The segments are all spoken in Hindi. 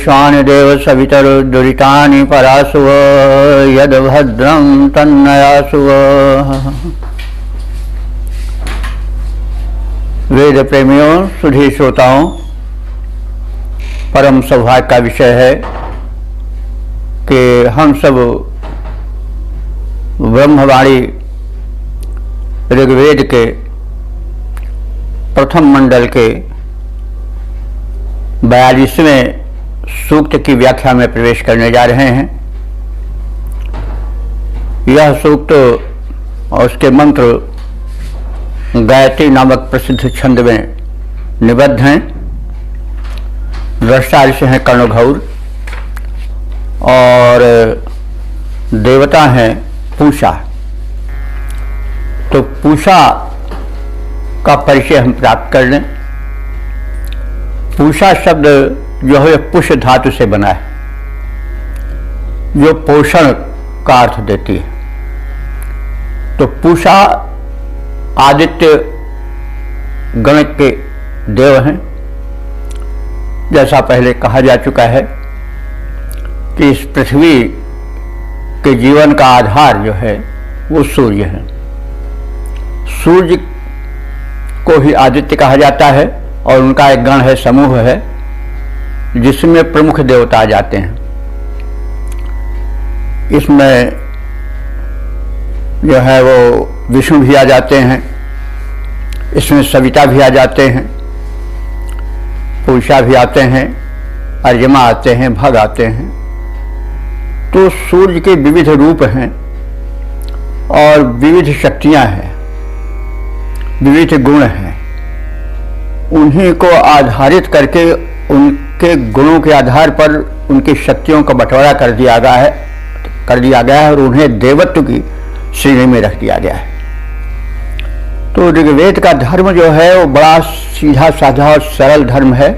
विश्वानि देव सवितरुर्दुरितानि परासुव यद्भद्रं तन्नयासुव। वेद प्रेमियों, सुधी श्रोताओं, परम सौभाग्य का विषय है कि हम सब ब्रह्मवाणी ऋग्वेद के प्रथम मंडल के 42वें सूक्त की व्याख्या में प्रवेश करने जा रहे हैं। यह सूक्त और उसके मंत्र गायत्री नामक प्रसिद्ध छंद में निबद्ध हैं। दृष्टा ऋषि हैं कर्णघौर और देवता हैं पूषा। तो पूषा का परिचय हम प्राप्त कर लें। पूषा शब्द जो है पुष धातु से बना है, जो पोषण का अर्थ देती है। तो पूषा आदित्य गण के देव हैं। जैसा पहले कहा जा चुका है कि इस पृथ्वी के जीवन का आधार जो है वो सूर्य है। सूर्य को ही आदित्य कहा जाता है और उनका एक गण है, समूह है, जिसमें प्रमुख देवता आ जाते हैं। इसमें जो है वो विष्णु भी आ जाते हैं, इसमें सविता भी आ जाते हैं, पूषा भी आते हैं, अर्यमा आते हैं, भग आते हैं। तो सूर्य के विविध रूप हैं और विविध शक्तियां हैं, विविध गुण हैं। उन्हीं को आधारित करके उनके गुणों के आधार पर उनकी शक्तियों का बंटवारा कर दिया गया है और उन्हें देवत्व की श्रेणी में रख दिया गया है। तो ऋग्वेद का धर्म जो है वो बड़ा सीधा साधा और सरल धर्म है,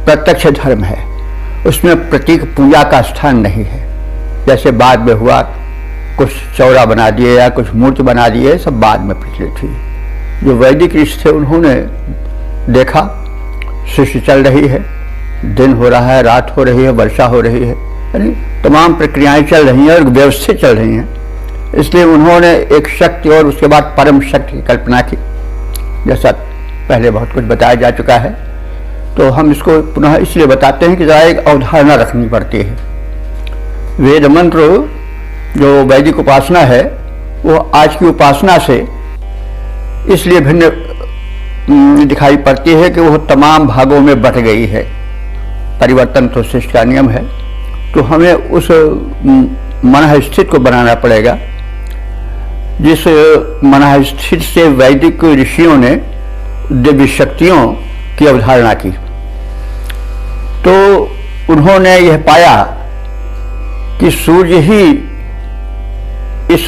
प्रत्यक्ष धर्म है। उसमें प्रतीक पूजा का स्थान नहीं है। जैसे बाद में हुआ, कुछ चौरा बना दिए या कुछ मूर्ति बना दिए, सब बाद में प्रचलित हुई। जो वैदिक ऋषि थे उन्होंने देखा सृष्टि चल रही है, दिन हो रहा है, रात हो रही है, वर्षा हो रही है, यानी तमाम प्रक्रियाएं चल रही हैं और व्यवस्थित चल रही हैं। इसलिए उन्होंने एक शक्ति और उसके बाद परम शक्ति की कल्पना की। जैसा पहले बहुत कुछ बताया जा चुका है, तो हम इसको पुनः इसलिए बताते हैं कि ज़रा एक अवधारणा रखनी पड़ती है। वेद मंत्र जो वैदिक उपासना है वो आज की उपासना से इसलिए भिन्न दिखाई पड़ती है कि वो तमाम भागों में बट गई है। परिवर्तन तो सृष्टि का नियम है, तो हमें उस मन स्थित को बनाना पड़ेगा जिस मन स्थित से वैदिक ऋषियों ने दिव्य शक्तियों की अवधारणा की। तो उन्होंने यह पाया कि सूर्य ही इस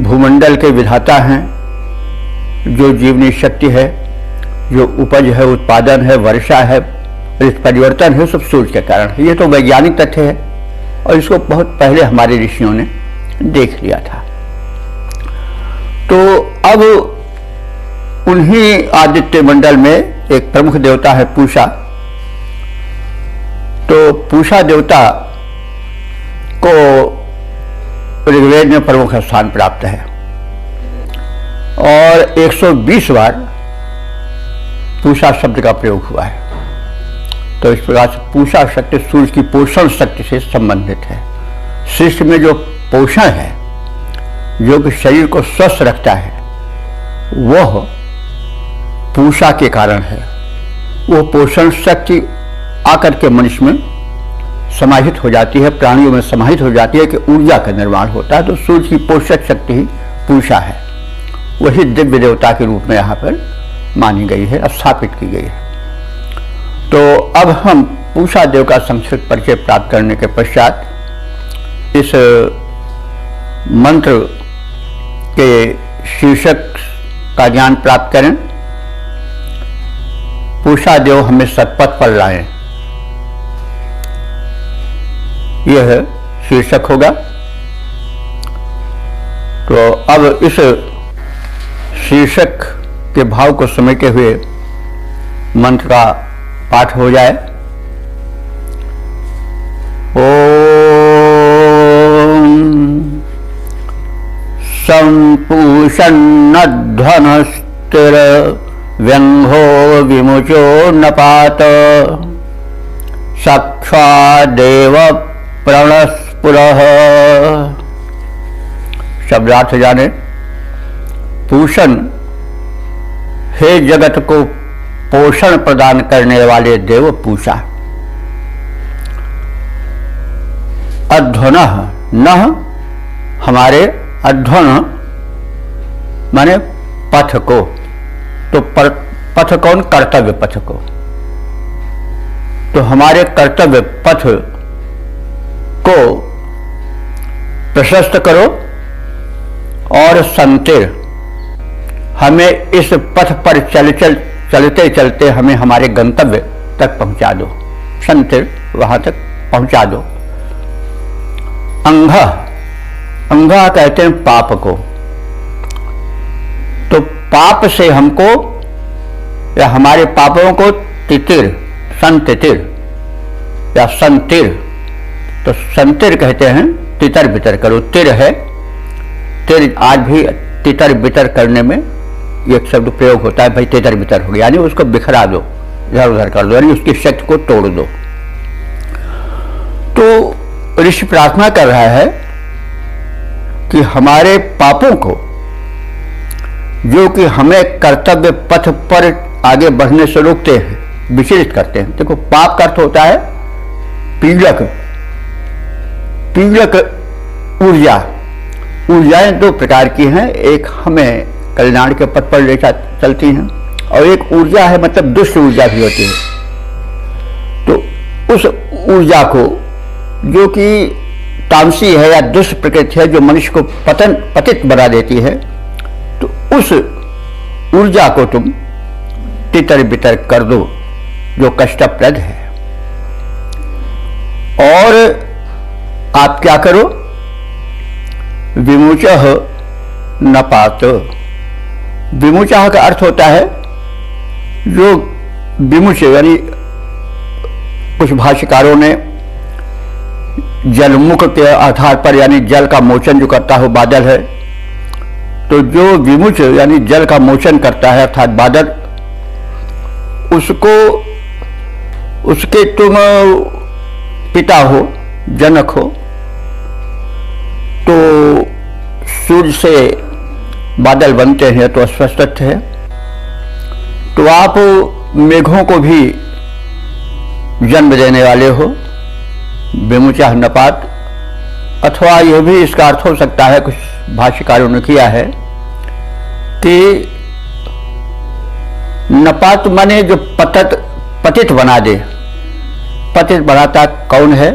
भूमंडल के विधाता हैं, जो जीवनी शक्ति है, जो उपज है, उत्पादन है, वर्षा है, परिवर्तन है, सब सूर्य के कारण है। ये तो वैज्ञानिक तथ्य है और इसको बहुत पहले हमारे ऋषियों ने देख लिया था। तो अब उन्हीं आदित्य मंडल में एक प्रमुख देवता है पूषा। तो पूषा देवता को ऋग्वेद में प्रमुख स्थान प्राप्त है और 120 बार पूषा शब्द का प्रयोग हुआ है। तो इस प्रकार से पूषा शक्ति सूर्य की पोषण शक्ति से संबंधित है। सृष्टि में जो पोषण है, जो कि शरीर को स्वस्थ रखता है, वह पूषा के कारण है। वो पोषण शक्ति आकर के मनुष्य में समाहित हो जाती है, प्राणियों में समाहित हो जाती है कि ऊर्जा का निर्माण होता है। तो सूर्य की पोषक शक्ति ही पूषा है। वही दिव्य देवता के रूप में यहाँ पर मानी गई है, स्थापित की गई है। तो अब हम पूषा देव का संक्षिप्त परिचय प्राप्त करने के पश्चात इस मंत्र के शीर्षक का ज्ञान प्राप्त करें। पूषा देव हमें सतपथ पर लाएं, यह शीर्षक होगा। तो अब इस शीर्षक के भाव को समेटे हुए मंत्र का पाठ हो जाए संपूषन्नध्वनस्तिर व्यंघो विमुचो नपात सख्या देव प्रणस्पुरः। शब्दार्थ जाने। पूषण, हे जगत को पोषण प्रदान करने वाले देव पूषा। अध्वनः, नः हमारे, अध्वन माने पथ को, तो पथ कौन? कर्तव्य पथ को। तो हमारे कर्तव्य पथ को प्रशस्त करो और संतिर, हमें इस पथ पर चलते चलते हमें हमारे गंतव्य तक पहुंचा दो। संतिर, वहां तक पहुंचा दो। अंघ, अंघा कहते हैं पाप को। तो पाप से हमको या हमारे पापों को तितिर, संतिर या संतिर, तो संतिर कहते हैं तितर बितर करो। तिर है, तिर आज भी तितर बितर करने में एक शब्द प्रयोग होता है, भाई तितर बितर हो गया, यानी उसको बिखरा दो, इधर उधर कर दो, यानी उसकी शक्ति को तोड़ दो। तो ऋषि प्रार्थना कर रहा है कि हमारे पापों को, जो कि हमें कर्तव्य पथ पर आगे बढ़ने से रोकते हैं, विचलित करते हैं। देखो, पाप का अर्थ होता है पीड़क, पीड़क ऊर्जा। ऊर्जाएं दो प्रकार की हैं, एक हमें कल्याण के पथ पर ले चलती हैं और एक ऊर्जा है, मतलब दुष्ट ऊर्जा भी होती है। तो उस ऊर्जा को, जो कि तामसी है या दुष्ट प्रकृति है, जो मनुष्य को पतित बना देती है, तो उस ऊर्जा को तुम तितर बितर कर दो, जो कष्टप्रद है। और आप क्या करो? विमुचः नपात। विमुचः का अर्थ होता है जो विमुच, यानी कुछ भाष्यकारों ने जलमुख के आधार पर, यानी जल का मोचन जो करता है बादल है, तो जो विमुच यानी जल का मोचन करता है अर्थात बादल, उसको, उसके तुम पिता हो, जनक हो। तो सूर्य से बादल बनते हैं तो स्पष्ट है। तो आप मेघों को भी जन्म देने वाले हो, विमुचः नपात। अथवा यह भी इसका अर्थ हो सकता है, कुछ भाष्यकारों ने किया है कि नपात माने जो पतित बना दे। पतित बनाता कौन है?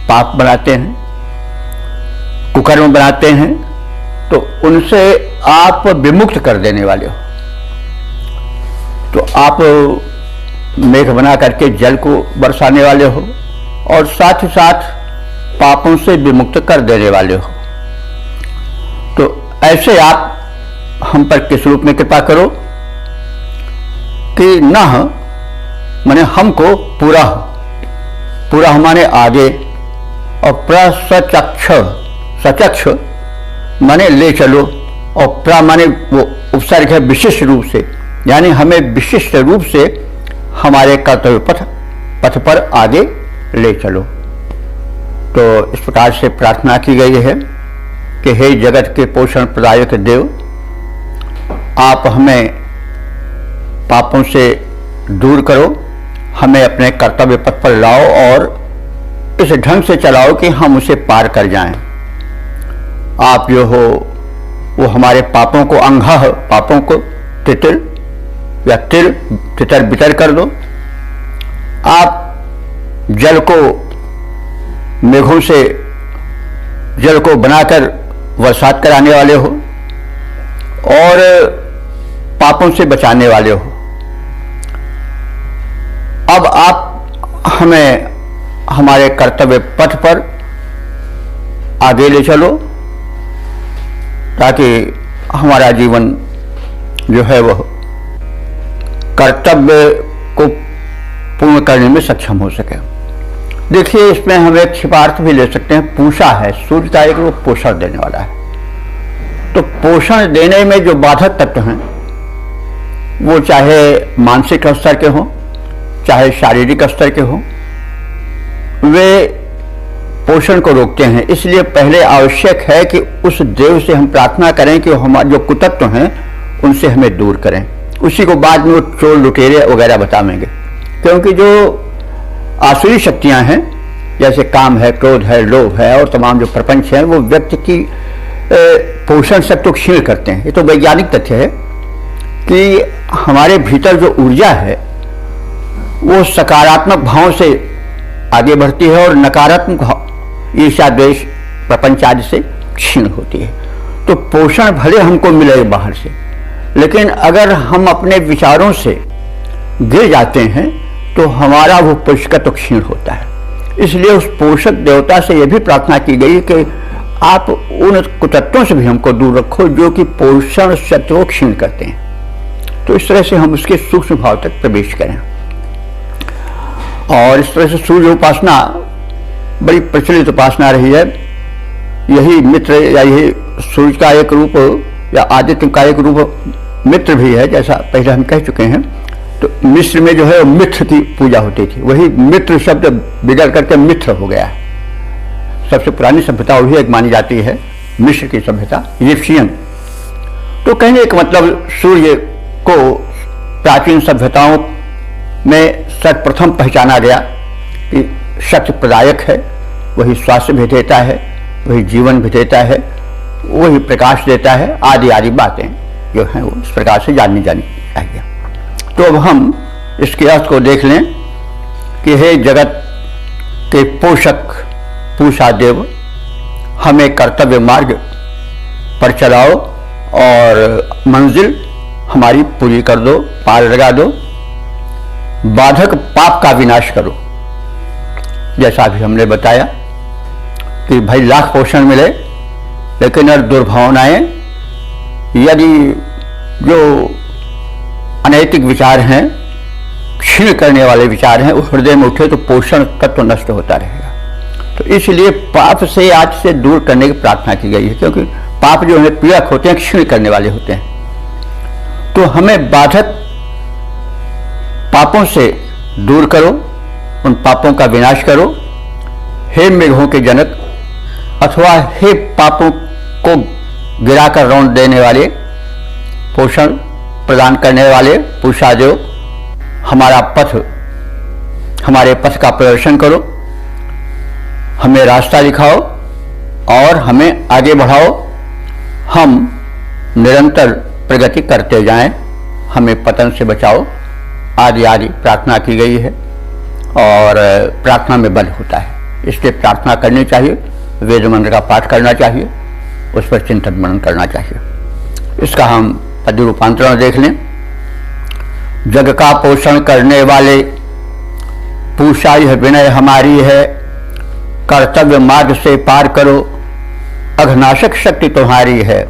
पाप बनाते हैं, कुकर्म बनाते हैं, तो उनसे आप विमुक्त कर देने वाले हो। तो आप मेघ बना करके जल को बरसाने वाले हो और साथ ही साथ पापों से विमुक्त कर देने वाले हो। तो ऐसे आप हम पर किस रूप में कृपा करो कि न माने हमको पूरा, पूरा माने आगे, और प्रसचक्ष, सचक्ष माने ले चलो, और प्रा माने वो उपसर्ग है विशिष्ट रूप से, यानी हमें विशिष्ट रूप से हमारे कर्तव्य पथ पर आगे ले चलो। तो इस प्रकार से प्रार्थना की गई है कि हे जगत के पोषण प्रदायक देव, आप हमें पापों से दूर करो, हमें अपने कर्तव्य पथ पर लाओ और इस ढंग से चलाओ कि हम उसे पार कर जाएं। आप जो हो वो हमारे पापों को, अंघा पापों को तितर या तितर बितर कर दो। आप जल को, मेघों से जल को बनाकर बरसात कराने वाले हो और पापों से बचाने वाले हो। अब आप हमें हमारे कर्तव्य पथ पर आगे ले चलो ताकि हमारा जीवन जो है वह कर्तव्य को पूर्ण करने में सक्षम हो सके। देखिए, इसमें हम एक छिपार्थ भी ले सकते हैं। पूषा है, सूर्य का एक रूप पोषण देने वाला है। तो पोषण देने में जो बाधक तत्व हैं वो चाहे मानसिक स्तर के हों चाहे शारीरिक स्तर के हों, वे पोषण को रोकते हैं। इसलिए पहले आवश्यक है कि उस देव से हम प्रार्थना करें कि हमारे जो कुतत्व हैं उनसे हमें दूर करें। उसी को बाद में वो चोर लुटेरे वगैरह बताएंगे, क्योंकि जो आसुरी शक्तियां हैं जैसे काम है, क्रोध है, लोभ है और तमाम जो प्रपंच हैं वो व्यक्ति की पोषण शक्ति को क्षीण करते हैं। ये तो वैज्ञानिक तथ्य है कि हमारे भीतर जो ऊर्जा है वो सकारात्मक भाव से आगे बढ़ती है और नकारात्मक भाव ईर्ष्या, द्वेष, प्रपंच आदि से क्षीण होती है। तो पोषण भले हमको मिले बाहर से, लेकिन अगर हम अपने विचारों से गिर जाते हैं तो हमारा वो पोषकत्व क्षीण होता है। इसलिए उस पोषक देवता से यह भी प्रार्थना की गई कि आप उन कुतत्वों से भी हमको दूर रखो जो कि पोषण शक्ति को क्षीण करते हैं। तो इस तरह से हम उसके सूक्ष्म भाव तक प्रवेश करें। और इस तरह से सूर्य उपासना बड़ी प्रचलित उपासना रही है। यही मित्र या यही सूर्य का एक रूप या आदित्य का एक रूप मित्र भी है, जैसा पहले हम कह चुके हैं। तो मिस्र में जो है मित्र की पूजा होती थी, वही मित्र शब्द बिगड़ करके मित्र हो गया है। सबसे पुरानी सभ्यता वही एक मानी जाती है, मिस्र की सभ्यता, इजिप्शियन। तो कहने का मतलब सूर्य को प्राचीन सभ्यताओं में सर्वप्रथम पहचाना गया कि शक्ति प्रदायक है, वही स्वास्थ्य भी देता है, वही जीवन भी देता है, वही प्रकाश देता है, आदि आदि बातें जो हैं वो इस प्रकार से जाननी चाहिए। तो अब हम इसके अर्थ को देख लें कि हे जगत के पोषक पूषा देव, हमें कर्तव्य मार्ग पर चलाओ और मंजिल हमारी पूरी कर दो, पार लगा दो, बाधक पाप का विनाश करो। जैसा भी हमने बताया कि भाई लाख पोषण मिले, लेकिन अगर दुर्भावनाएं, यदि जो अनैतिक विचार हैं, क्षीण करने वाले विचार हैं, वो हृदय में उठे तो पोषण तत्व नष्ट होता रहेगा। तो इसलिए पाप से आज से दूर करने की प्रार्थना की गई है, क्योंकि पाप जो है पीड़क होते हैं, क्षीण करने वाले होते हैं। तो हमें बाधक पापों से दूर करो, उन पापों का विनाश करो। हे मेघों के जनक अथवा हे पापों को गिराकर रौंद देने वाले, पोषण प्रदान करने वाले पूषा देव, हमारा पथ, हमारे पथ का प्रदर्शन करो, हमें रास्ता दिखाओ और हमें आगे बढ़ाओ। हम निरंतर प्रगति करते जाएं, हमें पतन से बचाओ, आदि आदि प्रार्थना की गई है। और प्रार्थना में बल होता है, इसलिए प्रार्थना करनी चाहिए, वेद मंत्र का पाठ करना चाहिए, उस पर चिंतन मनन करना चाहिए। इसका हम पद्य रूपांतरण देख लें। जग का पोषण करने वाले पूषा यह विनय हमारी है, कर्तव्य मार्ग से पार करो, अघनाशक शक्ति तुम्हारी है,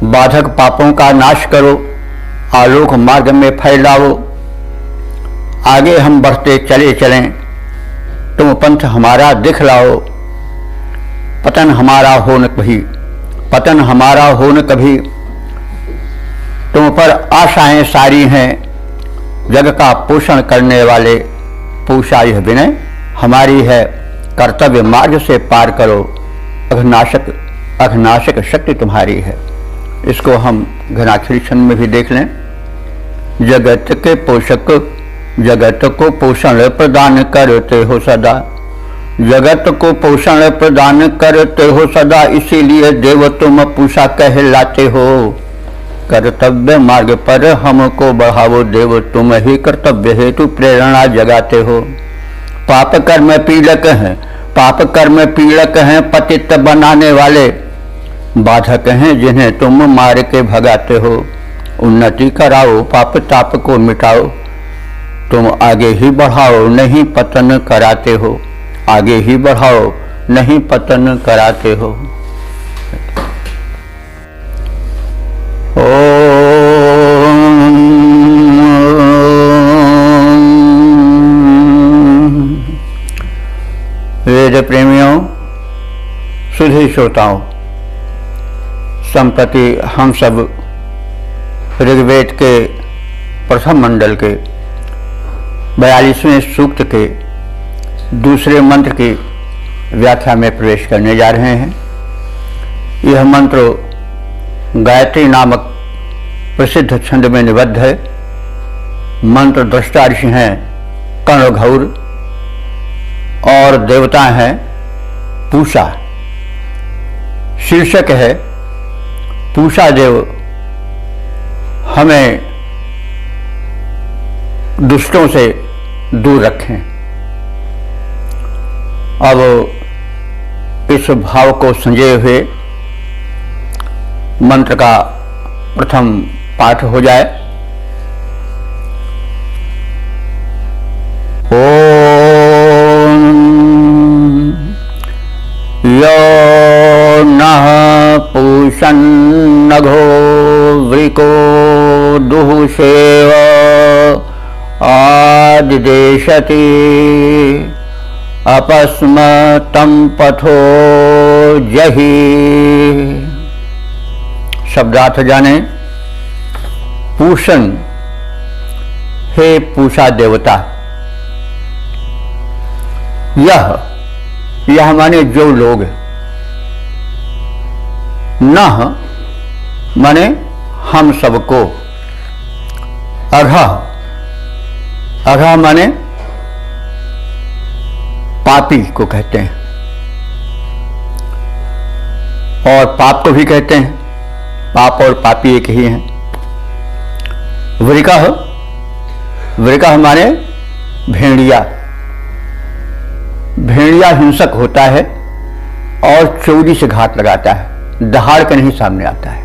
बाधक पापों का नाश करो, आलोक मार्ग में फैलाओ, आगे हम बढ़ते चले चलें, तुम पंथ हमारा दिखलाओ, पतन हमारा हो न कभी, पतन हमारा हो न कभी, तुम पर आशाएं सारी हैं, जग का पोषण करने वाले पूषा यह विनय हमारी है, कर्तव्य मार्ग से पार करो, अघनाशक शक्ति तुम्हारी है। इसको हम घनाक्षरी छंद में भी देख लें। जगत के पोषक जगत को पोषण प्रदान करते हो सदा, जगत को पोषण प्रदान करते हो सदा, इसीलिए देव तुम पूषा कहलाते हो, कर्तव्य मार्ग पर हमको बढ़ावो देव, तुम ही कर्तव्य हेतु प्रेरणा जगाते हो। पाप कर्म पीड़क हैं, पाप कर्म पीड़क हैं, पतित बनाने वाले बाधक हैं, जिन्हें तुम मार के भगाते हो। उन्नति कराओ, पाप ताप को मिटाओ, तुम आगे ही बढ़ाओ, नहीं पतन कराते हो, आगे ही बढ़ाओ, नहीं पतन कराते हो। वेद प्रेमियों, सुधी श्रोताओं, संप्रति हम सब ऋग्वेद के प्रथम मंडल के 42वें सूक्त के दूसरे मंत्र की व्याख्या में प्रवेश करने जा रहे हैं। यह मंत्र गायत्री नामक प्रसिद्ध छंद में निबद्ध है। मंत्र दृष्टा ऋषि हैं कर्णघौर और देवता हैं पूषा। शीर्षक है पूषा देव हमें दुष्टों से दूर रखें। अब इस भाव को संजोए हुए मंत्र का प्रथम पाठ हो जाए। ओम यो नः पूषन्नघो वृको दुःसेव आदिदेशति अपस्मतं पथो जहि। शब्दार्थ जाने। पूषण, हे पूषा देवता। यह माने जो लोग, न माने हम सबको, अघ माने पापी को कहते हैं और पाप को भी कहते हैं। पाप और पापी एक ही हैं। वृकः माने भेड़िया। भेड़िया हिंसक होता है और चोरी से घात लगाता है, दहाड़ के नहीं सामने आता है।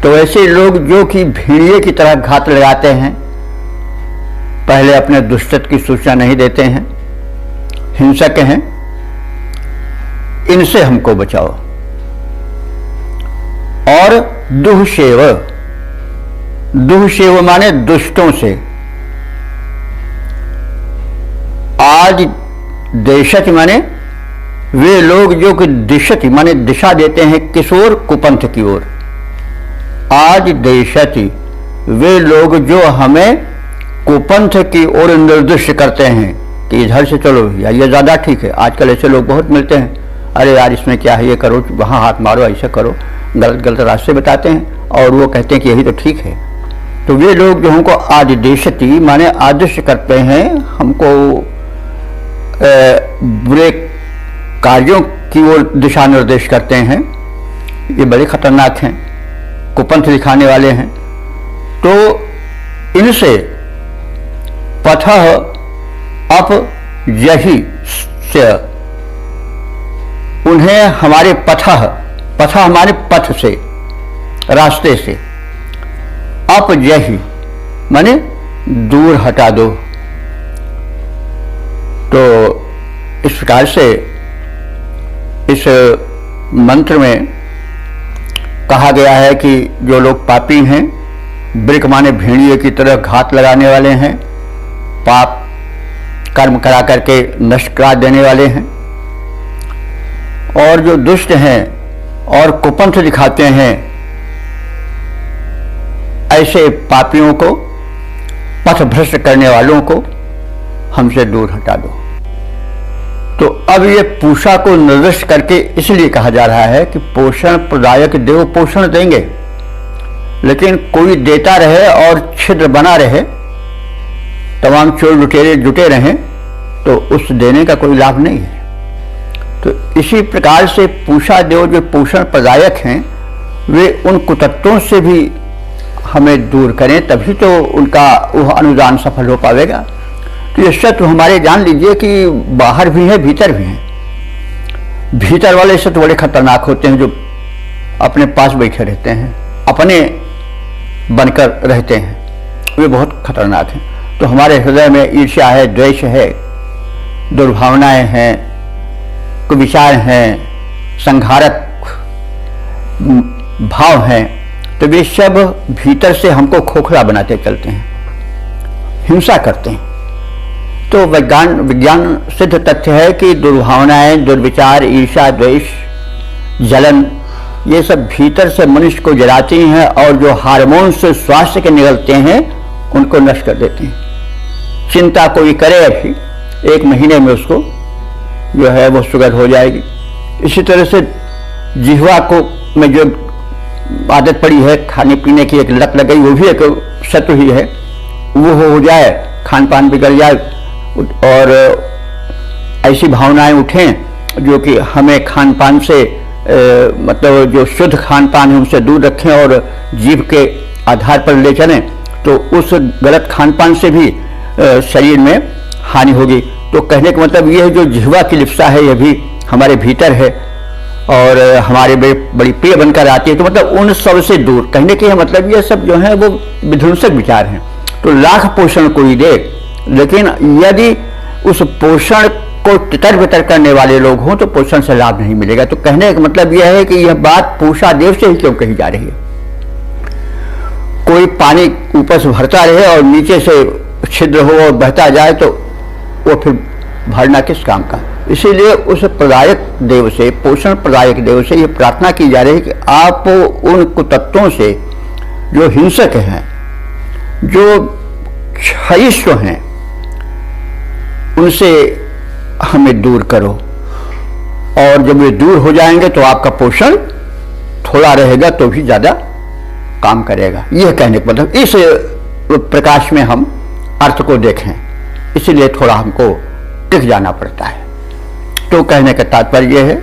तो ऐसे लोग जो कि भेड़िए की तरह घात लगाते हैं, पहले अपने दुष्टत्व की सूचना नहीं देते हैं, हिंसक हैं, इनसे हमको बचाओ। और दुःसेव माने दुष्टों से। आज देशति माने वे लोग जो कि दिशति माने दिशा देते हैं किशोर कुपंथ की ओर। आज देशति वे लोग जो हमें कुपंथ की ओर निर्देश करते हैं कि इधर से चलो या ये ज्यादा ठीक है। आजकल ऐसे लोग बहुत मिलते हैं, अरे यार इसमें क्या है, ये करो, वहां हाथ मारो, ऐसे करो, गलत रास्ते बताते हैं और वो कहते हैं कि यही तो ठीक है। तो वे लोग जो हमको आदिदेशति माने आदेश करते हैं, हमको बुरे कार्यों की ओर दिशा निर्देश करते हैं, ये बड़े खतरनाक हैं, कुपंथ दिखाने वाले हैं। तो इनसे पथः अप जहि से, उन्हें हमारे पथ हमारे पथ से, रास्ते से, अप जहि माने दूर हटा दो। तो इस प्रकार से इस मंत्र में कहा गया है कि जो लोग पापी हैं, वृक माने भेड़िए की तरह घात लगाने वाले हैं, पाप कर्म करा करके नष्ट करा देने वाले हैं, और जो दुष्ट हैं और कुपंथ दिखाते हैं, ऐसे पापियों को, पथ भ्रष्ट करने वालों को हमसे दूर हटा दो। तो अब ये पूषा को निर्दिष्ट करके इसलिए कहा जा रहा है कि पोषण प्रदायक देव पोषण देंगे, लेकिन कोई देता रहे और छिद्र बना रहे, तमाम चोर लुटेरे जुटे रहें, तो उस देने का कोई लाभ नहीं है। तो इसी प्रकार से पूषा देव जो पोषण प्रदायक हैं, वे उन कुतत्वों से भी हमें दूर करें, तभी तो उनका वह अनुदान सफल हो पाएगा। तो ये सत्य हमारे जान लीजिए कि बाहर भी है, भीतर भी है। भीतर वाले सत्य बड़े खतरनाक होते हैं, जो अपने पास बैठे रहते हैं, अपने बनकर रहते हैं, वे बहुत खतरनाक हैं। तो हमारे हृदय में ईर्ष्या है, द्वेष है, दुर्भावनाएं हैं, कुविचार हैं, संघारक भाव हैं, तो वे सब भीतर से हमको खोखला बनाते चलते हैं, हिंसा करते हैं। तो विज्ञान सिद्ध तथ्य है कि दुर्भावनाएं, दुर्विचार, ईर्ष्या, द्वेष, जलन, ये सब भीतर से मनुष्य को जलाती हैं और जो हार्मोन से स्वास्थ्य के निकलते हैं उनको नष्ट कर देते हैं। चिंता कोई करे अभी 1 महीने में उसको जो है वो शुगर हो जाएगी। इसी तरह से जिह्वा को में जो आदत पड़ी है खाने पीने की, एक लत लग गई, वो भी एक शत्रु ही है। वो हो जाए, खान पान बिगड़ जाए और ऐसी भावनाएं उठें जो कि हमें खान पान से मतलब जो शुद्ध खान पान है उनसे दूर रखें और जीभ के आधार पर ले चलें, तो उस गलत खान पान से भी शरीर में हानि होगी। तो कहने का मतलब ये है जो जिह्वा की लिप्सा है ये भी हमारे भीतर है और हमारे बड़ी प्रिय बनकर आती है। तो मतलब उन सब से दूर, कहने के मतलब ये सब जो है वो विध्वंसक विचार हैं। तो लाख पोषण कोई दे, लेकिन यदि उस पोषण को तितर बितर करने वाले लोग हों तो पोषण से लाभ नहीं मिलेगा। तो कहने का मतलब यह है कि यह बात पूषा देव से ही क्यों कही जा रही है। कोई पानी ऊपर से भरता रहे और नीचे से छिद्र हो और बहता जाए तो वो फिर भरना किस काम का। इसीलिए उस प्रदायक देव से, पोषण प्रदायक देव से यह प्रार्थना की जा रही है कि आप उन कुतत्वों से जो हिंसक हैं, जो क्षयिष्व हैं, उनसे हमें दूर करो। और जब ये दूर हो जाएंगे तो आपका पोषण थोड़ा रहेगा तो भी ज्यादा काम करेगा। यह कहने का मतलब इस प्रकाश में हम अर्थ को देखें, इसलिए थोड़ा हमको टिक जाना पड़ता है। तो कहने का तात्पर्य यह है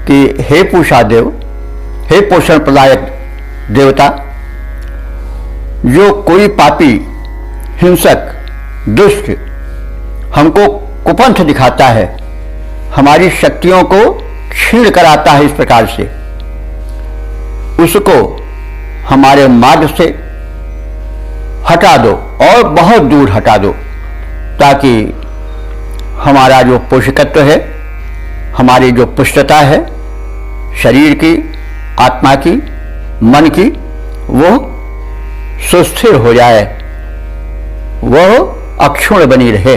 कि हे पूषा देव, हे पोषण प्रदायक देवता, जो कोई पापी, हिंसक, दुष्ट हमको कुपंथ दिखाता है, हमारी शक्तियों को क्षीण कराता है, इस प्रकार से उसको हमारे मार्ग से हटा दो और बहुत दूर हटा दो, ताकि हमारा जो पोषकत्व है, हमारी जो पुष्टता है शरीर की, आत्मा की, मन की, वो सुस्थिर हो जाए, वह अक्षुण्ण बनी रहे।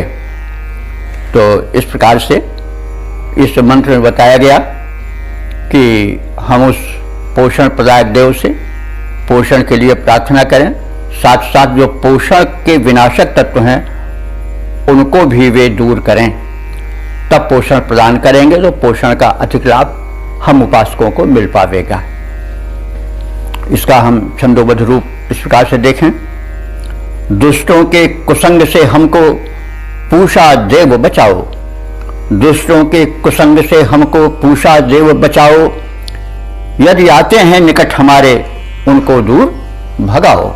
तो इस प्रकार से इस मंत्र में बताया गया कि हम उस पोषण प्रदायक देव से पोषण के लिए प्रार्थना करें, साथ साथ जो पोषण के विनाशक तत्व हैं उनको भी वे दूर करें, तब पोषण प्रदान करेंगे तो पोषण का अधिक लाभ हम उपासकों को मिल पाएगा। इसका हम छंदोबद्ध रूप इस प्रकार से देखें। दुष्टों के कुसंग से हमको पूषा देव बचाओ, दुष्टों के कुसंग से हमको पूषा देव बचाओ, यदि आते हैं निकट हमारे उनको दूर भगाओ।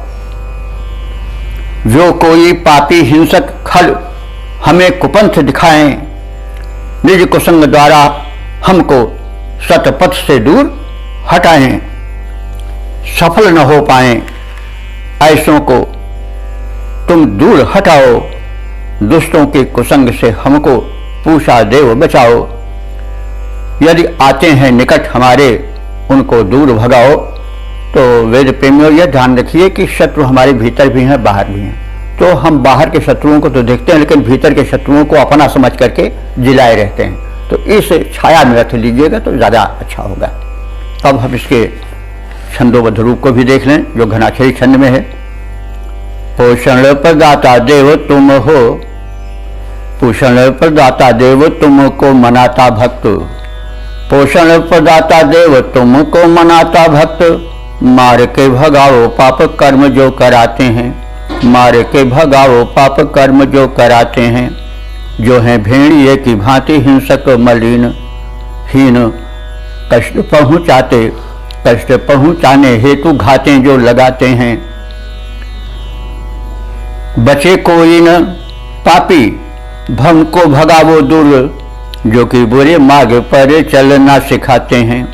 जो कोई पापी हिंसक खल हमें कुपंथ दिखाएं, निज कुसंग द्वारा हमको सतपथ से दूर हटाएं। सफल न हो पाए ऐसों को तुम दूर हटाओ, दुष्टों के कुसंग से हमको पूषा देव बचाओ। यदि आते हैं निकट हमारे उनको दूर भगाओ। तो वेद प्रेमियों यह ध्यान रखिए कि शत्रु हमारे भीतर भी हैं, बाहर भी हैं। तो हम बाहर के शत्रुओं को तो देखते हैं, लेकिन भीतर के शत्रुओं को अपना समझ करके जिलाए रहते हैं। तो इस छाया में रख लीजिएगा तो ज़्यादा अच्छा होगा। अब हम इसके छंदोबद्ध रूप को भी देख लें जो घनाक्षरी छंद में है। पोषण प्रदाता देव तुम हो, पोषण प्रदाता देव तुमको मनाता भक्त, पोषण प्रदाता देव तुमको मनाता भक्त। मार के भगाओ पाप कर्म जो कराते हैं, मार के भगाओ पाप कर्म जो कराते हैं। जो हैं भेड़िए की भांति हिंसक मलिन हीन, कष्ट पहुँचाते, कष्ट पहुँचाने हेतु घातें जो लगाते हैं। बचे कोई न पापी भंग को भगावो दूर, जो कि बुरे मार्ग पर चलना सिखाते हैं।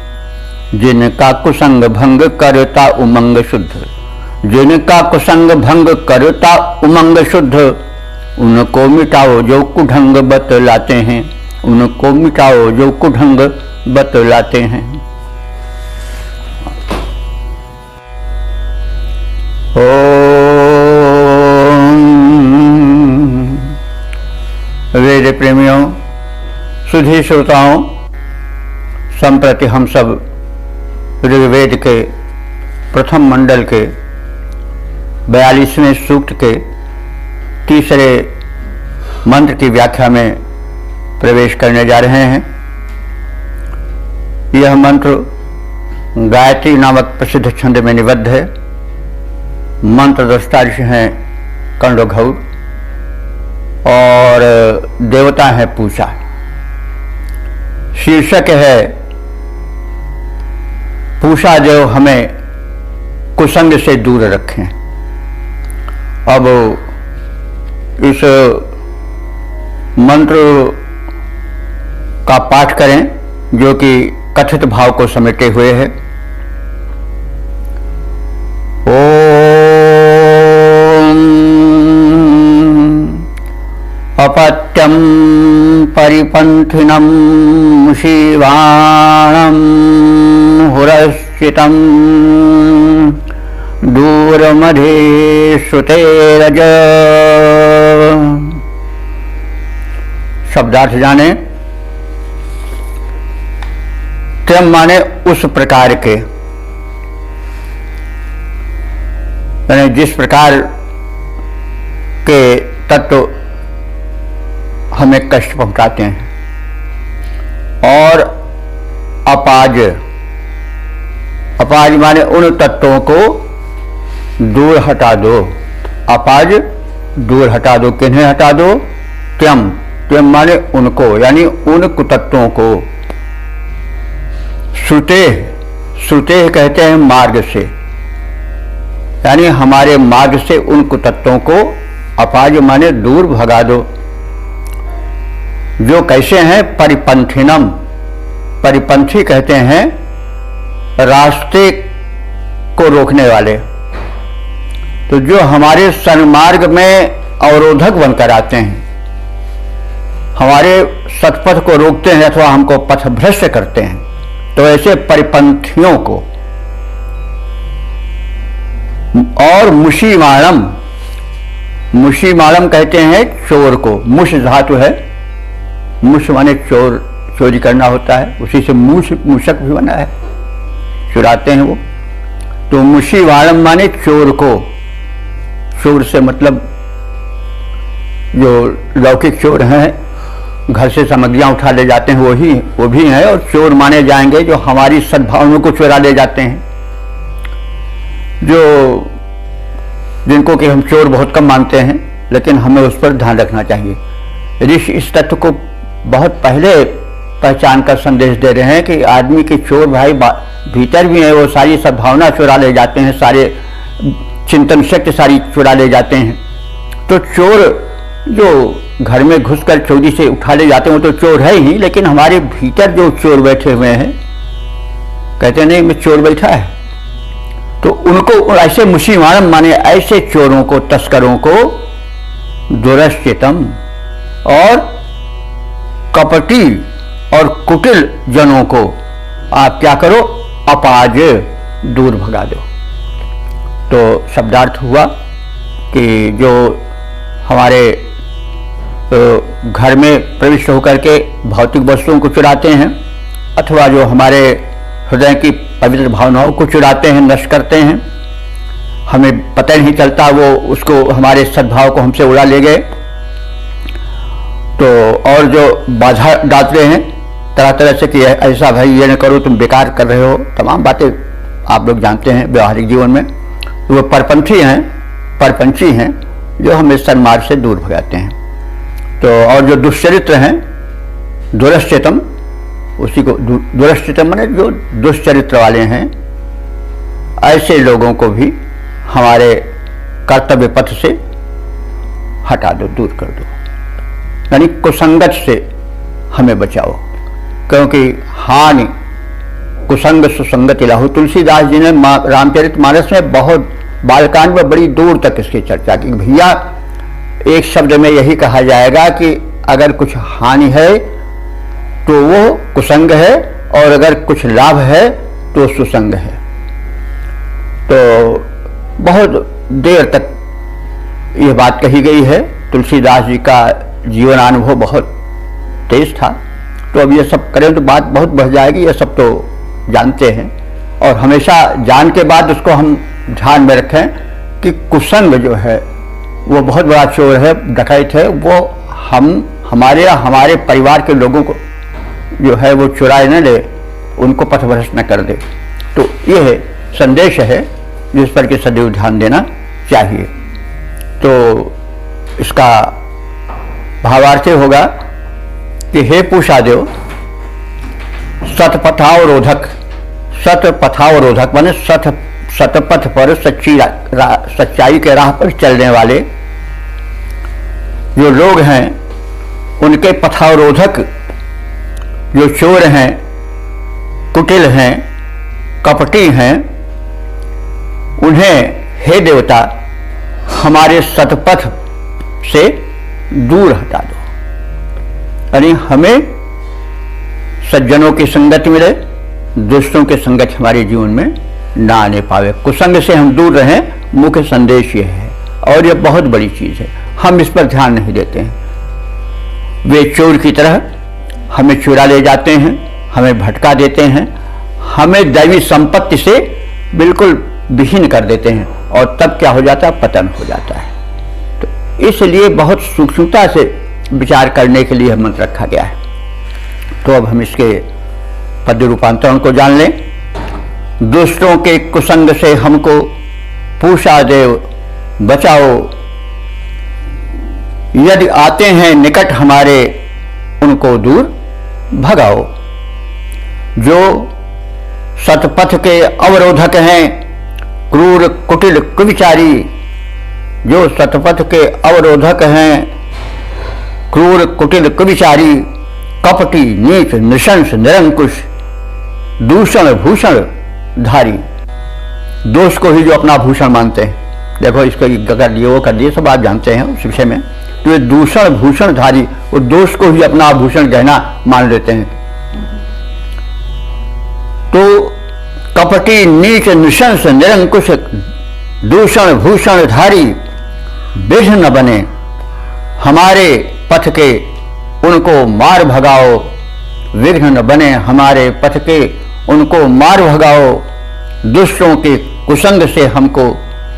जिनका कुसंग भंग करता उमंग शुद्ध, जिनका कुसंग भंग करता उमंग शुद्ध। उनको मिटाओ जो कुढंग बतलाते हैं, उनको मिटाओ जो कुढंग बतलाते हैं। वेद प्रेमियों, सुधी श्रोताओं, संप्रति हम सब ऋग्वेद के प्रथम मंडल के 42वें सूक्त के तीसरे मंत्र की व्याख्या में प्रवेश करने जा रहे हैं। यह मंत्र गायत्री नामक प्रसिद्ध छंद में निबद्ध है। मंत्र दृष्टा ऋषि हैं कंडोघौर और देवता है पूषा। शीर्षक है पूषा जो हमें कुसंग से दूर रखें। अब इस मंत्र का पाठ करें जो कि कथित भाव को समेटे हुए है। अपत्यं परिपन्थिनं शिवाणं हुरश्चितं दूरमध्ये श्रुतेरज। शब्दार्थ जाने। त्रयम माने उस प्रकार के, यानी जिस प्रकार के तत्व हमें कष्ट पहुंचाते हैं। और अपाज, अपाज माने उन तत्वों को दूर हटा दो। अपाज दूर हटा दो। किन्हें हटा दो? त्यम, त्यम माने उनको, यानी उन कुतत्वों को। श्रुते, श्रुते कहते हैं मार्ग से, यानी हमारे मार्ग से उन कुतत्वों को अपाज माने दूर भगा दो। जो कैसे हैं? परिपंथिनम, परिपंथी कहते हैं रास्ते को रोकने वाले। तो जो हमारे सन्मार्ग में अवरोधक बनकर आते हैं, हमारे सतपथ को रोकते हैं अथवा हमको पथभ्रष्ट करते हैं, तो ऐसे परिपंथियों को। और मुशीमाणम, मुशीमाणम कहते हैं चोर को। मुश धातु है, मुश माने चोर, चोरी करना होता है, उसी से मूषक भी बना है, चुराते हैं वो। तो मुशीवाणम माने चोर को। चोर से मतलब जो लौकिक चोर हैं, घर से सामग्रियां उठा ले जाते हैं, वो भी हैं। और चोर माने जाएंगे जो हमारी सद्भावनाओं को चुरा ले जाते हैं, जो जिनको कि हम चोर बहुत कम मानते हैं, लेकिन हमें उस पर ध्यान रखना चाहिए। ऋषि इस तत्व को बहुत पहले पहचान कर संदेश दे रहे हैं कि आदमी के चोर भाई भीतर भी है, वो सारी सद्भावना चुरा ले जाते हैं, सारे चिंतन शक्ति सारी चुरा ले जाते हैं। तो चोर जो घर में घुसकर चोरी से उठा ले जाते हैं वो तो चोर है ही, लेकिन हमारे भीतर जो चोर बैठे हुए हैं, कहते नहीं मैं चोर बैठा है, तो उनको ऐसे मुशीमाणम माने ऐसे चोरों को, तस्करों को, दुरश्चितम और कपटी और कुटिल जनों को आप क्या करो? अपाज, दूर भगा दो। तो शब्दार्थ हुआ कि जो हमारे घर में प्रविष्ट होकर के भौतिक वस्तुओं को चुराते हैं, अथवा जो हमारे हृदय की पवित्र भावनाओं को चुराते हैं, नष्ट करते हैं, हमें पता नहीं चलता, वो उसको हमारे सद्भाव को हमसे उड़ा ले गए। तो और जो बाधा डालते हैं तरह तरह से कि ऐसा भाई ये न करो, तुम बेकार कर रहे हो, तमाम बातें आप लोग जानते हैं व्यवहारिक जीवन में। वो परपंथी हैं, परपंची हैं जो हमें सन्मार्ग से दूर भगाते हैं। तो और जो दुष्चरित्र हैं, दुरश्चितम, उसी को दुरश्चितम माने जो दुष्चरित्र वाले हैं, ऐसे लोगों को भी हमारे कर्तव्य पथ से हटा दो, दूर कर दो। यानी कुसंगत से हमें बचाओ, क्योंकि हानि कुसंग सुसंगति लाहु। तुलसीदास जी ने रामचरितमानस में बहुत बालकांड में बड़ी दूर तक इसकी चर्चा की। भैया एक शब्द में यही कहा जाएगा कि अगर कुछ हानि है तो वो कुसंग है, और अगर कुछ लाभ है तो सुसंग है। तो बहुत देर तक यह बात कही गई है। तुलसीदास जी का जीवन अनुभव बहुत तेज था। तो अब ये सब करें तो बात बहुत बढ़ जाएगी, ये सब तो जानते हैं। और हमेशा ज्ञान के बाद उसको हम ध्यान में रखें कि कुसंग जो है वो बहुत बड़ा चोर है, डकैत है। वो हमारे परिवार के लोगों को जो है वो चुराए न ले, उनको पथभ्रष्ट न कर दे। तो यह संदेश है जिस पर कि सदैव ध्यान देना चाहिए। तो इसका भावार्थ होगा कि हे पूषादेव, सतपथावरोधक, सतपथावरोधक माने सतपथ पर सच्चाई के राह पर चलने वाले जो लोग हैं, उनके पथावरोधक जो चोर हैं, कुटिल हैं, कपटी हैं, उन्हें हे देवता हमारे सतपथ से दूर हटा दो। यानी हमें सज्जनों की संगत मिले, दुष्टों की संगत हमारे जीवन में ना आने पावे। कुसंग से हम दूर रहें, मुख्य संदेश ये है। और ये बहुत बड़ी चीज है, हम इस पर ध्यान नहीं देते हैं। वे चोर की तरह हमें चुरा ले जाते हैं, हमें भटका देते हैं, हमें दैवी संपत्ति से बिल्कुल विहीन कर देते हैं, और तब क्या हो जाता है, पतन हो जाता है। तो इसलिए बहुत सूक्ष्मता से विचार करने के लिए मंत्र रखा गया है। तो अब हम इसके पद्य रूपांतरण को जान लें। दुष्टों के कुसंग से हमको पूषा देव बचाओ, यदि आते हैं निकट हमारे उनको दूर भगाओ। जो सतपथ के अवरोधक हैं, क्रूर कुटिल कुविचारी, जो सतपथ के अवरोधक हैं, क्रूर कुटिल कुविचारी, कपटी, नीच, नृशंस, निरंकुश, दूषण भूषण धारी, दोष को ही जो अपना भूषण मानते हैं। देखो इसको कर दिए, वो कर दिए, सब आप जानते हैं उस विषय में। तो ये दूषण भूषण धारी, वो दोष को ही अपना आभूषण गहना मान लेते हैं। तो कपटी, नीच, नृशंस, निरंकुश, दूषण भूषण धारी विघ्न न बने हमारे पथ के, उनको मार भगाओ। विघ्न न बने हमारे पथ के, उनको मार भगाओ। दुष्टों के कुसंग से हमको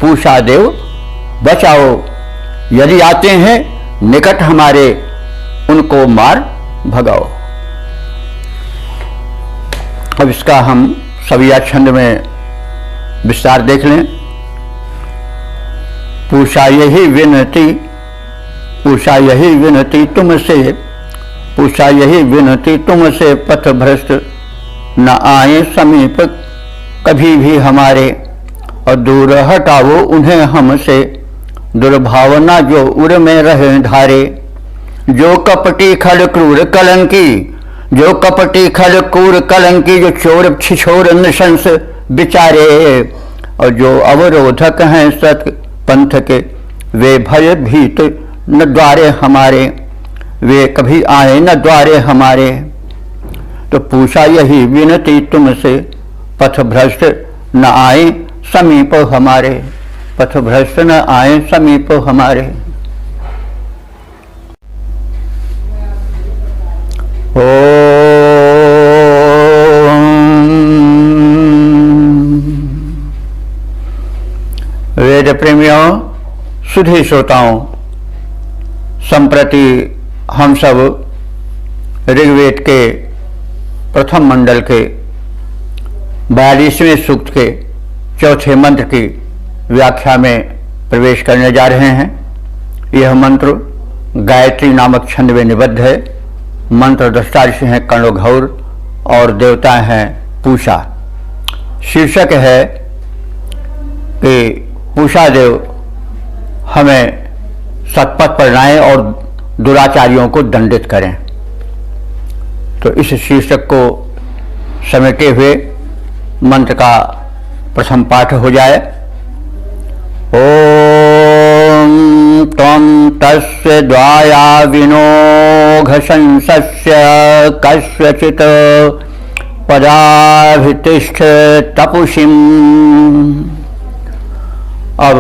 पूषा देव बचाओ। यदि आते हैं निकट हमारे, उनको मार भगाओ। अब इसका हम सविया छंद में विस्तार देख लें। पूषा यही विनती, पूषा यही विनती तुमसे, पूषा यही विनती तुमसे, पथ भ्रष्ट न आए समीप कभी भी हमारे, और दूर हटाओ उन्हें हमसे, दुर्भावना जो उर में रहे धारे। जो कपटी खल क्रूर कलंकी, जो कपटी खल क्रूर कलंकी, जो चोर छिछोर नृशंस बिचारे, और जो अवरोधक हैं सत पंथ के, वे भय भीत न द्वारे हमारे, वे कभी आए न द्वारे हमारे। तो पूछा यही विनती तुमसे, पथ भ्रष्ट न आए समीप हमारे, पथ भ्रष्ट न आए समीप हमारे। वेद प्रेमियों, सुधी श्रोताओं, संप्रति हम सब ऋग्वेद के प्रथम मंडल के 42वें सूक्त के चौथे मंत्र की व्याख्या में प्रवेश करने जा रहे हैं। यह मंत्र गायत्री नामक छंद में निबद्ध है। मंत्र दृष्टा ऋषि हैं कर्णोघौर और देवता हैं पूषा। शीर्षक है कि पूषा देव हमें सतपथ पर लाएं और दुराचारियों को दंडित करें। तो इस शीर्षक को समेटे हुए मंत्र का प्रथम पाठ हो जाए। ओम त्वं तस्य द्वाया विनोघशंसस्य कस्यचित् पदाभितिष्ठ तपुषिम्। अब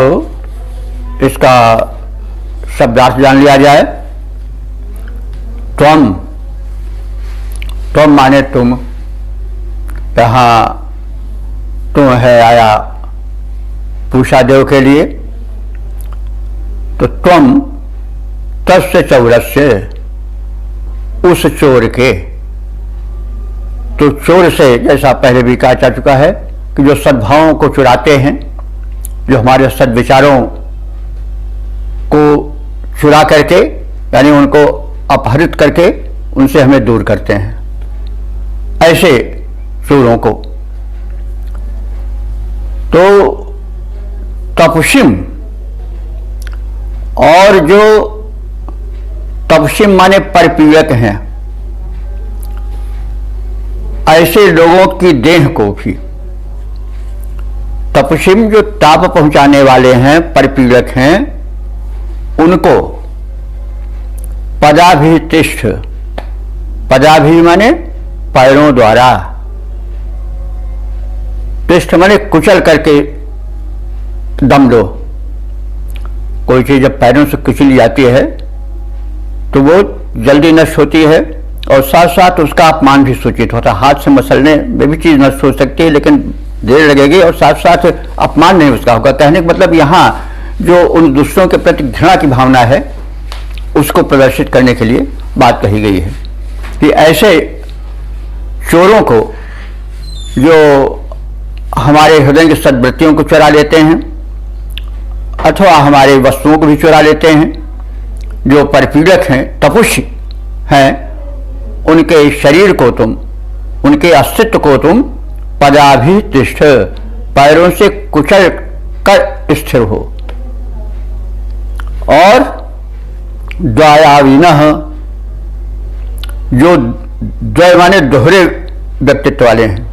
इसका शब्दार्थ जान लिया जाए। त्वम, त्वम माने तुम। यहाँ तो है आया पूषा देव के लिए, तो त्वम तस्य चौरस्य, उस चोर के। तो चोर से जैसा पहले भी कहा जा चुका है कि जो सद्भावों को चुराते हैं, जो हमारे सद्विचारों को चुरा करके यानी उनको अपहरित करके उनसे हमें दूर करते हैं, ऐसे चोरों को। तो तपस्विम, और जो तपस्विम माने परपीड़क हैं, ऐसे लोगों की देह को भी, तपस्विम जो ताप पहुंचाने वाले हैं, परपीड़क हैं, उनको पदाभितिष्ठ, पदाभि माने पैरों द्वारा, तिष्ठ माने कुचल करके दम दो। कोई चीज जब पैरों से कुचली जाती है तो वो जल्दी नष्ट होती है और साथ साथ उसका अपमान भी सूचित होता है। हाथ से मसलने में भी चीज नष्ट हो सकती है लेकिन देर लगेगी और साथ साथ अपमान नहीं उसका होगा। कहने का मतलब यहाँ जो उन दूसरों के प्रति घृणा की भावना है उसको प्रदर्शित करने के लिए बात कही गई है कि ऐसे चोरों को जो हमारे हृदय की सद्वृत्तियों को चुरा लेते हैं अथवा हमारे वस्तुओं को भी चुरा लेते हैं, जो परपीड़क हैं, तपस्वी हैं, उनके शरीर को तुम, उनके अस्तित्व को तुम पदाभितिष्ठ, पैरों से कुचल कर स्थिर हो। और द्वयाविनः, जो द्वय माने दोहरे व्यक्तित्व वाले हैं,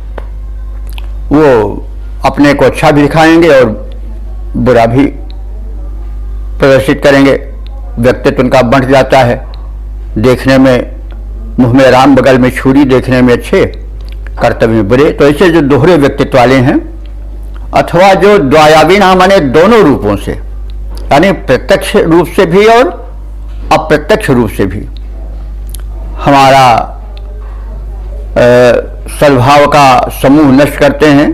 वो अपने को अच्छा भी दिखाएंगे और बुरा भी प्रदर्शित करेंगे। व्यक्तित्व उनका बढ़ जाता है, देखने में मुंह में राम बगल में छुरी, देखने में अच्छे कर्तव्य में बुरे। तो ऐसे जो दोहरे व्यक्तित्व वाले हैं, अथवा जो द्वयाविना माने दोनों रूपों से, यानी प्रत्यक्ष रूप से भी और अप्रत्यक्ष रूप से भी हमारा सद्भाव का समूह नष्ट करते हैं,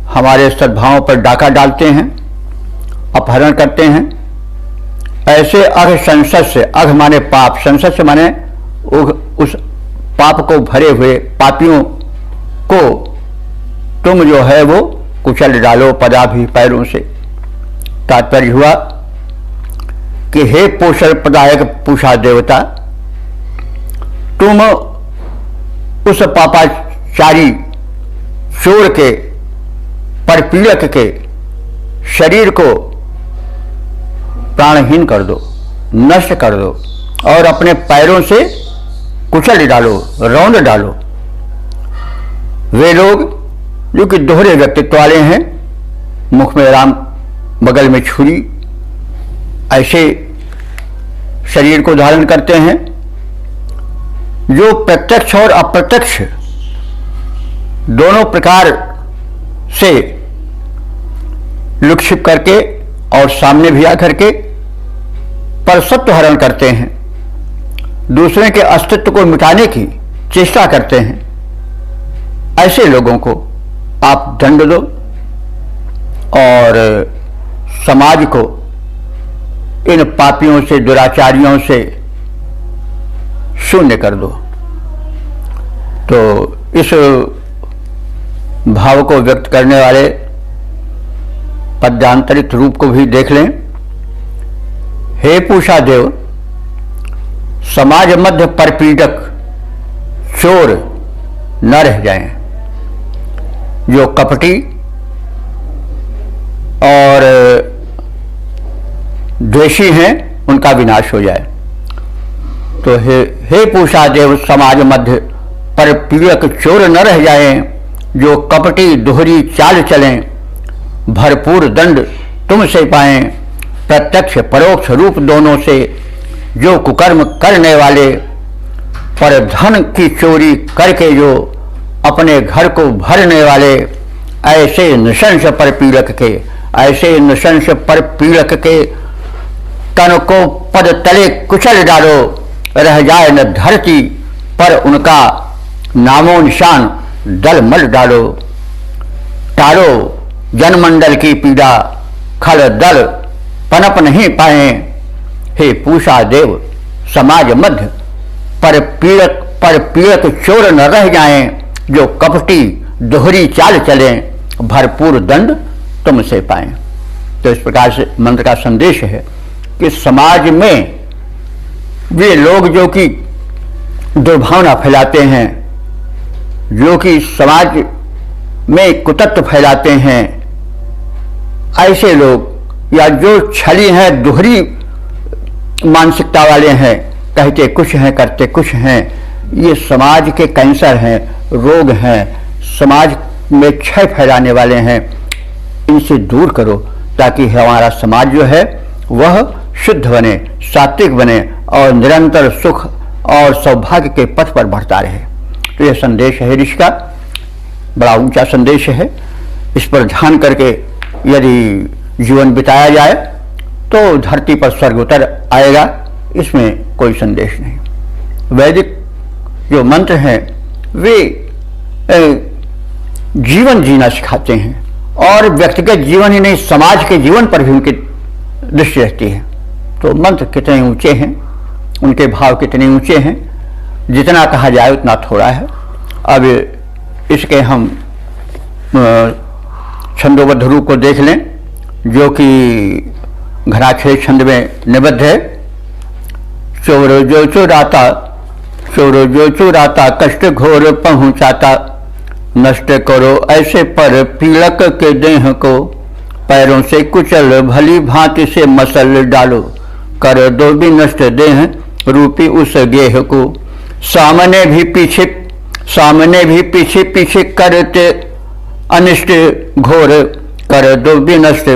हमारे सद्भावों पर डाका डालते हैं, अपहरण करते हैं। ऐसे अघ संसद से, अघ माने पाप, संसद से माने उस पाप को भरे हुए पापियों को तुम जो है वो कुचल डालो पदाभि, पैरों से। तात्पर्य हुआ कि हे पोषण प्रदायक पूषा देवता, तुम उस पापाचारी चोर के, परपीड़क के शरीर को प्राणहीन कर दो, नष्ट कर दो और अपने पैरों से कुचल डालो, रौंद डालो। वे लोग जो कि दोहरे व्यक्तित्व वाले हैं, मुख में राम बगल में छुरी, ऐसे शरीर को धारण करते हैं, जो प्रत्यक्ष और अप्रत्यक्ष दोनों प्रकार से लुक-छिप करके और सामने भी आकर के परसत्व हरण करते हैं, दूसरे के अस्तित्व को मिटाने की चेष्टा करते हैं। ऐसे लोगों को आप दंड दो और समाज को इन पापियों से, दुराचारियों से शून्य कर दो। तो इस भाव को व्यक्त करने वाले पद्यांतरित रूप को भी देख लें। हे पूषा देव, समाज मध्य परपीड़क चोर न रह जाएं, जो कपटी और द्वेषी हैं उनका विनाश हो जाए। तो हे पूषा देव, समाज मध्य परपीड़क चोर न रह जाएं, जो कपटी दोहरी चाल चलें, भरपूर दंड तुमसे पाएं, प्रत्यक्ष परोक्ष रूप दोनों से जो कुकर्म करने वाले, पर धन की चोरी करके जो अपने घर को भरने वाले, ऐसे नृशंस परपीड़क के, ऐसे नृशंस परपीड़क के तन को पद तले कुचल डालो, रह जाए न धरती पर उनका नामो निशान, दल मल डालो। टालो जनमंडल की पीड़ा, खल दल पनप नहीं पाए। हे पूषा देव समाज मध्य, पर पीड़क चोर न रह जाएं। जो कपटी दोहरी चाल चलें, भरपूर दंड तुमसे पाएं। तो इस प्रकार से मंत्र का संदेश है कि समाज में वे लोग जो कि दुर्भावना फैलाते हैं, जो कि समाज में कुतत्व फैलाते हैं, ऐसे लोग या जो छली हैं, दोहरी मानसिकता वाले हैं, कहते कुछ हैं करते कुछ हैं, ये समाज के कैंसर हैं, रोग हैं, समाज में क्षय फैलाने वाले हैं। इनसे दूर करो ताकि हमारा समाज जो है वह शुद्ध बने, सात्विक बने और निरंतर सुख और सौभाग्य के पथ पर बढ़ता रहे। तो यह संदेश है ऋषि का, बड़ा ऊंचा संदेश है। इस पर ध्यान करके यदि जीवन बिताया जाए तो धरती पर स्वर्ग उतर आएगा, इसमें कोई संदेश नहीं। वैदिक जो मंत्र हैं वे जीवन जीना सिखाते हैं और व्यक्तिगत जीवन ही नहीं, समाज के जीवन पर भी उनकी दृष्टि रहती है। तो मंत्र कितने ऊंचे हैं, उनके भाव कितने ऊंचे हैं, जितना कहा जाए उतना थोड़ा है। अब इसके हम छंदोबद्ध रूप को देख लें, जो कि घराक्षरी छंद में निबद्ध है। चोर जो चुराता कष्ट घोर पहुंचाता, नष्ट करो ऐसे पर पीड़क के देह को, पैरों से कुचल भली भांति से मसल डालो, कर दो भी नष्ट देह रूपी उस गेह को। सामने भी पीछे पीछे करते अनिष्ट घोर, कर दो भी नष्ट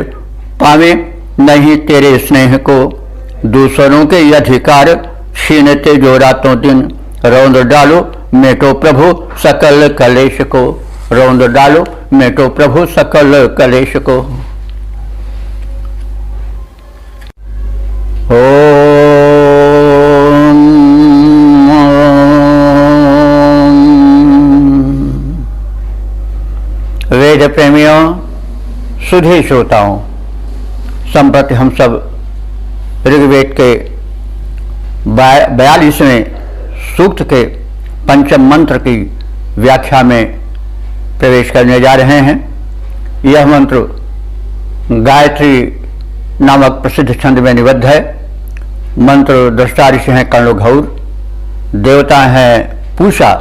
पावे नहीं तेरे स्नेह को। दूसरों के अधिकार छीनते जो रातों दिन, रौंद डालो मेटो प्रभु सकल कलेश को। रौंद डालो मेटो प्रभु सकल कलेश को। वेद प्रेमियों, सुधी श्रोताओं, संप्रति हम सब ऋग्वेद के 42वें सूक्त के पंचम मंत्र की व्याख्या में प्रवेश करने जा रहे हैं। यह मंत्र गायत्री नामक प्रसिद्ध छंद में निबद्ध है। मंत्र दृष्टा ऋषि हैं कर्णोघौर, देवता हैं पूषा,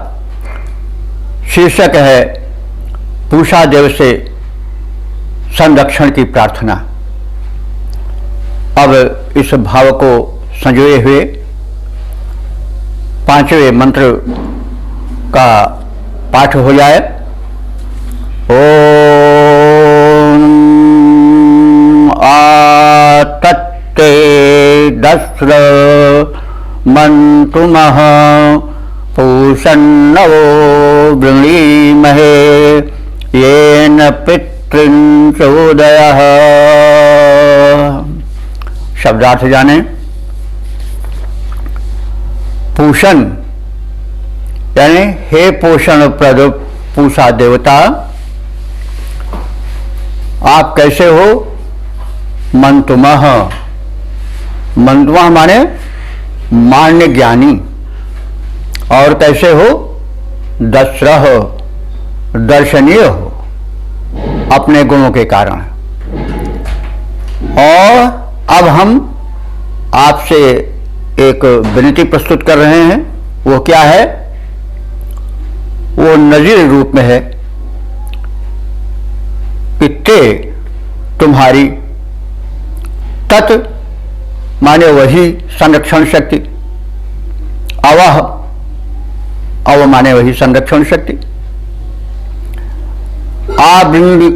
शीर्षक है पूषा देव से संरक्षण की प्रार्थना। अब इस भाव को संजोए हुए पांचवें मंत्र का पाठ हो जाए। ओम आतत्ते दस्र मंतुमः पूषन्नवो वृणीमहे येन पितॄन् चोदयः। शब्दार्थ जाने। पूषण यानी हे पोषण प्रद पूषा देवता, आप कैसे हो? मंतुमः, मंतुमः माने मान्य ज्ञानी। और कैसे हो? दस्रः, दर्शनीय हो अपने गुणों के कारण। और अब हम आपसे एक विनती प्रस्तुत कर रहे हैं। वो क्या है? वो नजीर रूप में है कि ते तुम्हारी, तत् माने वही संरक्षण शक्ति, अव माने वही संरक्षण शक्ति, आवृणीम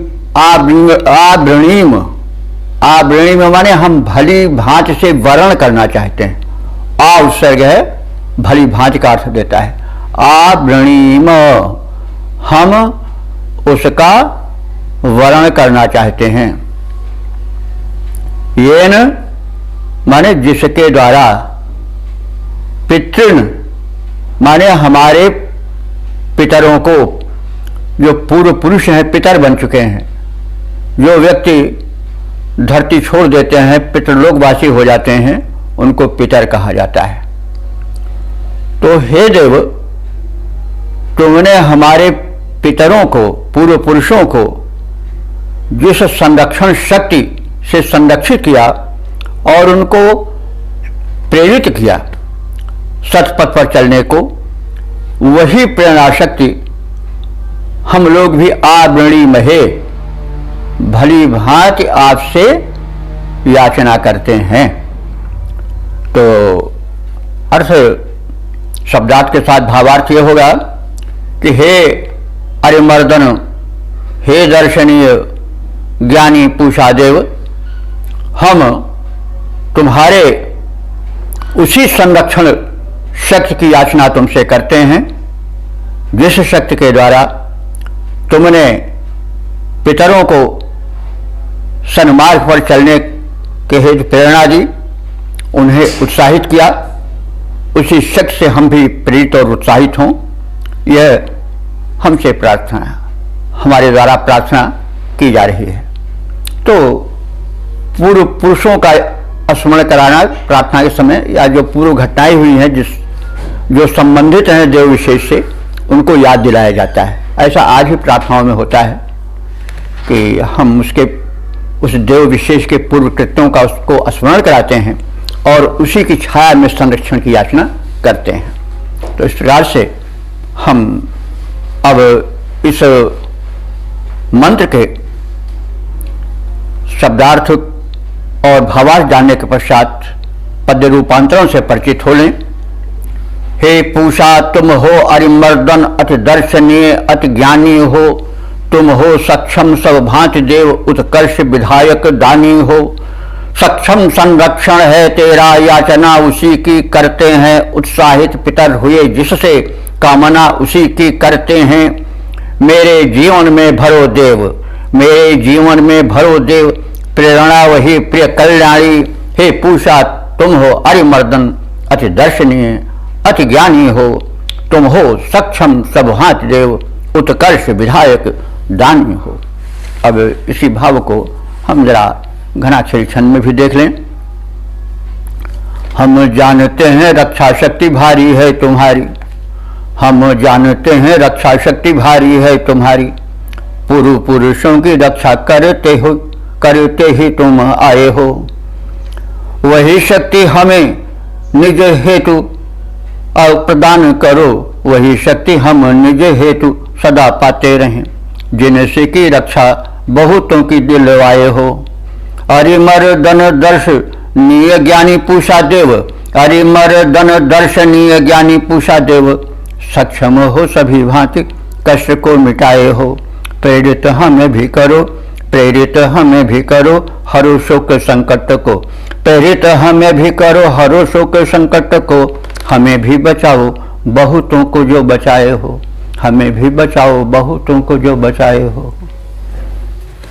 माने हम भली भांति से वर्ण करना चाहते हैं। आ उत्सर्ग है, भली भांति का अर्थ देता है। आवृणीम, हम उसका वर्ण करना चाहते हैं। येन माने जिसके द्वारा, पितृन माने हमारे पितरों को, जो पूर्व पुरुष हैं, पितर बन चुके हैं। जो व्यक्ति धरती छोड़ देते हैं, पितरलोकवासी हो जाते हैं, उनको पितर कहा जाता है। तो हे देव, तुमने हमारे पितरों को, पूर्व पुरुषों को जिस संरक्षण शक्ति से संरक्षित किया और उनको प्रेरित किया सतपथ पर चलने को, वही प्रेरणा शक्ति हम लोग भी आवृणी महे भली भांति आपसे याचना करते हैं। तो अर्थ शब्दार्थ के साथ भावार्थ ये होगा कि हे अरिमर्दन, हे दर्शनीय ज्ञानी पूषा देव, हम तुम्हारे उसी संरक्षण शक्ति की याचना तुमसे करते हैं जिस शक्ति के द्वारा तुमने पितरों को सन्मार्ग पर चलने के हेतु प्रेरणा दी, उन्हें उत्साहित किया। उसी शक्ति से हम भी प्रेरित और उत्साहित हों, यह हमसे प्रार्थना, हमारे द्वारा प्रार्थना की जा रही है। तो पूर्व पुरुषों का स्मरण कराना प्रार्थना के समय, या जो पूर्व घटनाएं हुई हैं जो संबंधित हैं देव विशेष से, उनको याद दिलाया जाता है। ऐसा आज भी प्रार्थनाओं में होता है कि हम उस देव विशेष के पूर्व कृत्यों का उसको स्मरण कराते हैं और उसी की छाया में संरक्षण की याचना करते हैं। तो इस प्रकार से हम अब इस मंत्र के शब्दार्थ और भावार्थ जानने के पश्चात पद्य रूपांतरों से परिचित हो लें। हे पूषा, तुम हो अरिमर्दन, अति दर्शनीय, अति ज्ञानी हो। तुम हो सक्षम सब भांति देव, उत्कर्ष विधायक दानी हो। सक्षम संरक्षण है तेरा, याचना उसी की करते हैं। उत्साहित पितर हुए जिससे, कामना उसी की करते हैं। मेरे जीवन में भरो देव, मेरे जीवन में भरो देव, प्रेरणा वही प्रिय कल्याणी। हे पूषा, तुम हो अरिमर्दन, अति दर्शनीय, अति ज्ञानी हो। तुम हो सक्षम सब भांति देव, उत्कर्ष विधायक दानी हो। अब इसी भाव को हम जरा घनाक्षरी छंद में भी देख लें। हम जानते हैं रक्षा शक्ति भारी है तुम्हारी, हम जानते हैं रक्षा शक्ति भारी है तुम्हारी। पूर्व पुरुषों की रक्षा करते ही तुम आए हो। वही शक्ति हमें निज हेतु प्रदान करो, वही शक्ति हम निज हेतु सदा पाते रहें। जिनसे की रक्षा बहुतों की दिलवाए हो। अरिमर्दन दर्शनीय ज्ञानी पूषा देव, अरिमर्दन दर्शनीय ज्ञानी पूषा देव। सक्षम हो सभी भांति कष्ट को मिटाए हो। प्रेरित हमें भी करो, प्रेरित हमें भी करो हरो शोक संकट को। प्रेरित हमें भी करो हरो शोक संकट को। हमें भी बचाओ बहुतों को जो बचाए हो, हमें भी बचाओ बहुतों को जो बचाए हो।